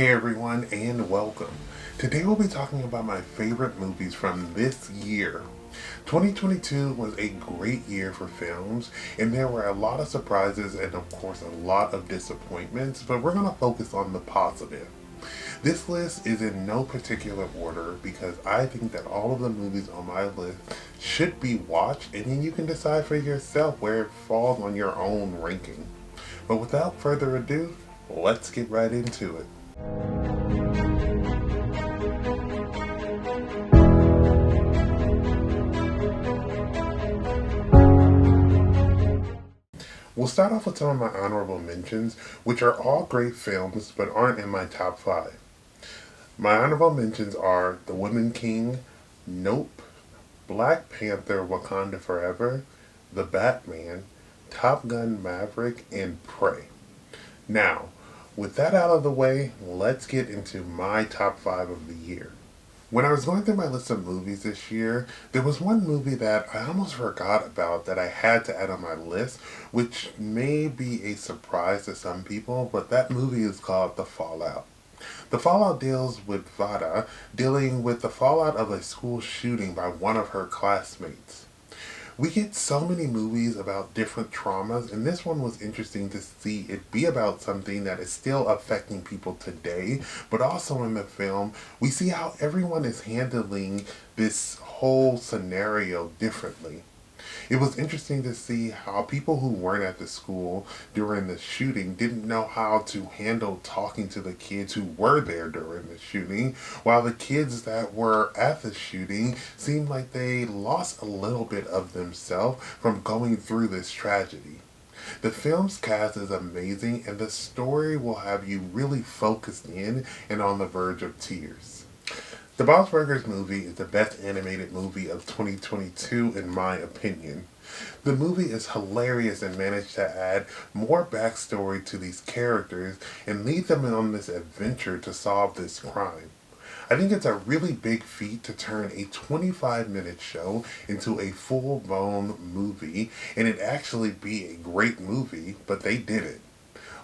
Hey everyone, and welcome. Today we'll be talking about my favorite movies from this year. 2022 was a great year for films, and there were a lot of surprises and, of course, a lot of disappointments, but we're going to focus on the positive. This list is in no particular order because I think that all of the movies on my list should be watched, and then you can decide for yourself where it falls on your own ranking. But without further ado, let's get right into it. We'll start off with some of my honorable mentions, which are all great films but aren't in my top 5. My honorable mentions are The Woman King, Nope, Black Panther Wakanda Forever, The Batman, Top Gun Maverick, and Prey. Now, with that out of the way, let's get into my top 5 of the year. When I was going through my list of movies this year, there was one movie that I almost forgot about that I had to add on my list, which may be a surprise to some people, but that movie is called The Fallout. The Fallout deals with Vada dealing with the fallout of a school shooting by one of her classmates. We get so many movies about different traumas, and this one was interesting to see it be about something that is still affecting people today, but also in the film, we see how everyone is handling this whole scenario differently. It was interesting to see how people who weren't at the school during the shooting didn't know how to handle talking to the kids who were there during the shooting, while the kids that were at the shooting seemed like they lost a little bit of themselves from going through this tragedy. The film's cast is amazing, and the story will have you really focused in and on the verge of tears. The Bob's Burgers movie is the best animated movie of 2022 in my opinion. The movie is hilarious and managed to add more backstory to these characters and lead them on this adventure to solve this crime. I think it's a really big feat to turn a 25-minute show into a full-blown movie and it actually be a great movie, but they did it.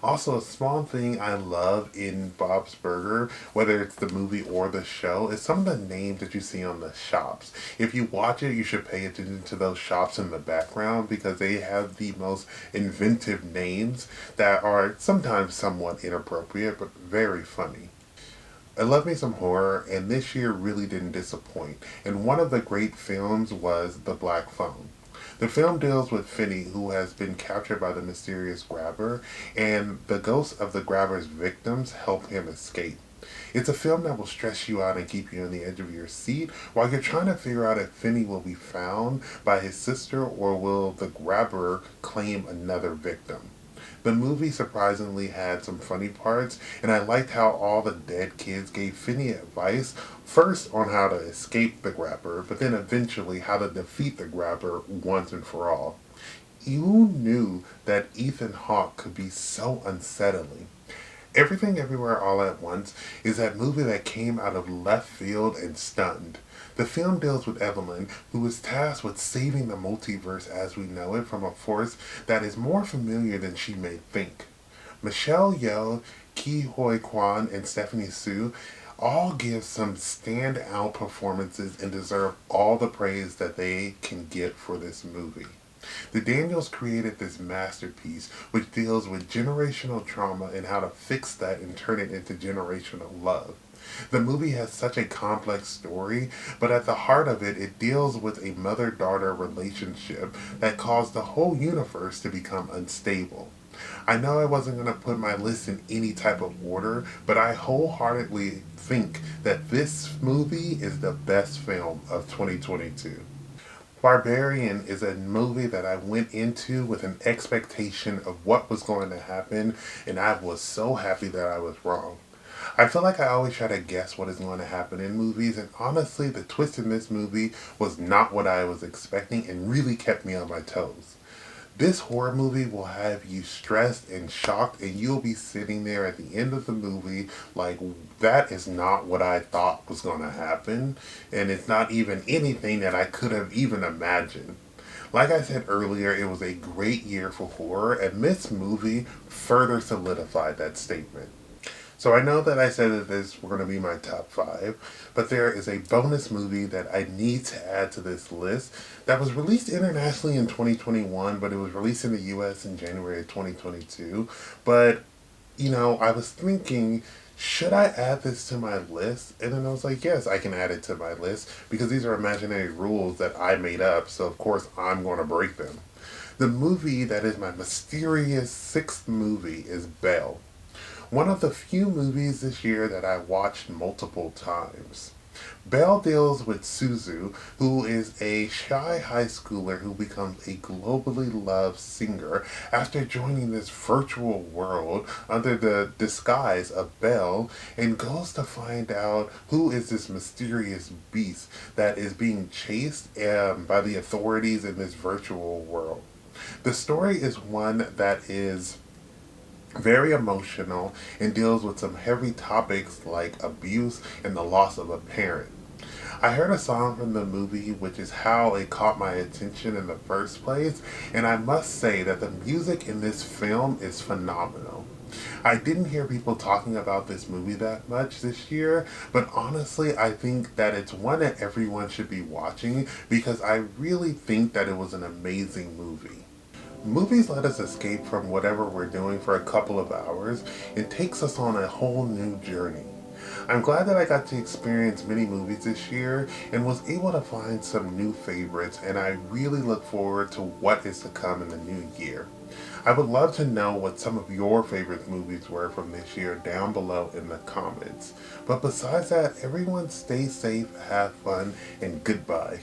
Also, a small thing I love in Bob's Burger, whether it's the movie or the show, is some of the names that you see on the shops. If you watch it, you should pay attention to those shops in the background because they have the most inventive names that are sometimes somewhat inappropriate but very funny. I love me some horror, and this year really didn't disappoint. And one of the great films was The Black Phone. The film deals with Finney, who has been captured by the mysterious grabber, and the ghosts of the grabber's victims help him escape. It's a film that will stress you out and keep you on the edge of your seat while you're trying to figure out if Finney will be found by his sister or will the grabber claim another victim. The movie surprisingly had some funny parts, and I liked how all the dead kids gave Finney advice, first on how to escape the grabber, but then eventually how to defeat the grabber once and for all. You knew that Ethan Hawke could be so unsettling. Everything Everywhere All at Once is that movie that came out of left field and stunned. The film deals with Evelyn, who is tasked with saving the multiverse as we know it from a force that is more familiar than she may think. Michelle Yeoh, Ki Hoi Kwan, and Stephanie Sue all give some standout performances and deserve all the praise that they can get for this movie. The Daniels created this masterpiece which deals with generational trauma and how to fix that and turn it into generational love. The movie has such a complex story, but at the heart of it, it deals with a mother-daughter relationship that caused the whole universe to become unstable. I know I wasn't going to put my list in any type of order, but I wholeheartedly think that this movie is the best film of 2022. Barbarian is a movie that I went into with an expectation of what was going to happen, and I was so happy that I was wrong. I feel like I always try to guess what is going to happen in movies, and honestly, the twist in this movie was not what I was expecting and really kept me on my toes. This horror movie will have you stressed and shocked, and you'll be sitting there at the end of the movie like, that is not what I thought was going to happen, and it's not even anything that I could have even imagined. Like I said earlier, it was a great year for horror, and this movie further solidified that statement. So I know that I said that this were going to be my top five, but there is a bonus movie that I need to add to this list that was released internationally in 2021, but it was released in the US in January of 2022. But, I was thinking, should I add this to my list? And then I was like, yes, I can add it to my list because these are imaginary rules that I made up, so of course I'm going to break them. The movie that is my mysterious sixth movie is Belle, one of the few movies this year that I watched multiple times. Belle deals with Suzu, who is a shy high schooler who becomes a globally loved singer after joining this virtual world under the disguise of Belle and goes to find out who is this mysterious beast that is being chased by the authorities in this virtual world. The story is one that is very emotional and deals with some heavy topics like abuse and the loss of a parent. I heard a song from the movie, which is how it caught my attention in the first place, and I must say that the music in this film is phenomenal. I didn't hear people talking about this movie that much this year, but honestly, I think that it's one that everyone should be watching because I really think that it was an amazing movie. Movies let us escape from whatever we're doing for a couple of hours and takes us on a whole new journey. I'm glad that I got to experience many movies this year and was able to find some new favorites, and I really look forward to what is to come in the new year. I would love to know what some of your favorite movies were from this year down below in the comments. But besides that, everyone stay safe, have fun, and goodbye.